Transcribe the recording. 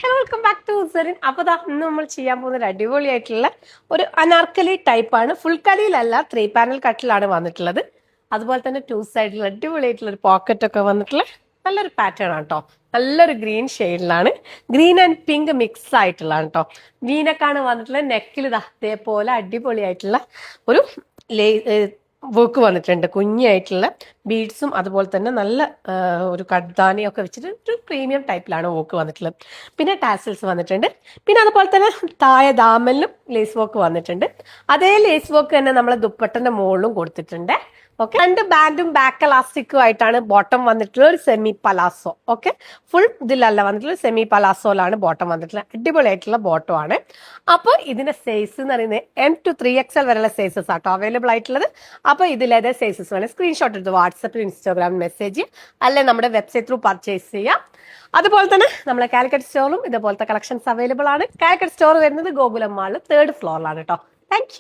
Hello welcome back to ഉസറിൻ. അപ്പോൾ ഇന്ന് നമ്മൾ ചെയ്യാൻ പോകുന്ന ഒരു അടിപൊളിയായിട്ടുള്ള ഒരു അനാർക്കലി ടൈപ്പാണ്. ഫുൾ കലിയിലല്ല, 3 പാനൽ കട്ടിലാണ് വന്നിട്ടുള്ളത്. അതുപോലെ തന്നെ 2 സൈഡിൽ അടിപൊളിയായിട്ടുള്ള ഒരു പോക്കറ്റ് ഒക്കെ വന്നിട്ടുള്ള നല്ലൊരു പാറ്റേൺ ആണ് കേട്ടോ. നല്ലൊരു ഗ്രീൻ ഷെയ്ഡിലാണ്, ഗ്രീൻ ആൻഡ് പിങ്ക് മിക്സ് ആയിട്ടുള്ളതാണ് കേട്ടോ. വീനക്കാണ് വന്നിട്ടുള്ള നെക്കിൽ ഇതേപോലെ അടിപൊളിയായിട്ടുള്ള ഒരു വർക്ക് വന്നിട്ടുണ്ട്. കുഞ്ഞായിട്ടുള്ള ബീഡ്സും അതുപോലെ തന്നെ നല്ല ഒരു കഡ്ദാനിയൊക്കെ വെച്ചിട്ട് ഒരു പ്രീമിയം ടൈപ്പിലാണ് വർക്ക് വന്നിട്ടുള്ളത്. പിന്നെ ടാസൽസ് വന്നിട്ടുണ്ട്. പിന്നെ അതുപോലെ തന്നെ താഴെ ദാമലിലും ലേസ് വർക്ക് വന്നിട്ടുണ്ട്. അതേ ലേസ് വർക്ക് തന്നെ നമ്മളെ ദുപ്പട്ടന്റെ മുകളിലും കൊടുത്തിട്ടുണ്ട്. ഓക്കെ, 2 ബാൻഡും ബാക്ക് എലാസ്റ്റിക്കും ആയിട്ടാണ് ബോട്ടം വന്നിട്ടുള്ള ഒരു സെമി പലാസോ. ഓക്കെ, ഫുൾ ഇതിലല്ല വന്നിട്ടുള്ള സെമി പലാസോയിലാണ് ബോട്ടം വന്നിട്ടുള്ളത്. അടിപൊളിയായിട്ടുള്ള ബോട്ടം ആണ്. അപ്പോൾ ഇതിന്റെ സൈസ് എന്ന് പറയുന്നത് M to 3XL വരെയുള്ള സൈസസ് ആട്ടോ അവൈലബിൾ ആയിട്ടുള്ളത്. അപ്പോൾ ഇതിലേതെ സൈസസ് വേണം സ്ക്രീൻഷോട്ട് എടുത്ത് വാട്സപ്പിൽ ഇൻസ്റ്റാഗ്രാമിൽ മെസ്സേജ് അല്ലെ നമ്മുടെ വെബ്സൈറ്റ് ത്രൂ പർച്ചേസ് ചെയ്യാം. അതുപോലെ തന്നെ നമ്മളെ കാലിക്കറ്റ് സ്റ്റോറിലും ഇതുപോലത്തെ കളക്ഷൻസ് അവൈലബിൾ ആണ്. കാലിക്കറ്റ് സ്റ്റോർ വരുന്നത് ഗോകുലം മാളിൽ 3rd ഫ്ലോറിലാണ് കേട്ടോ. താങ്ക്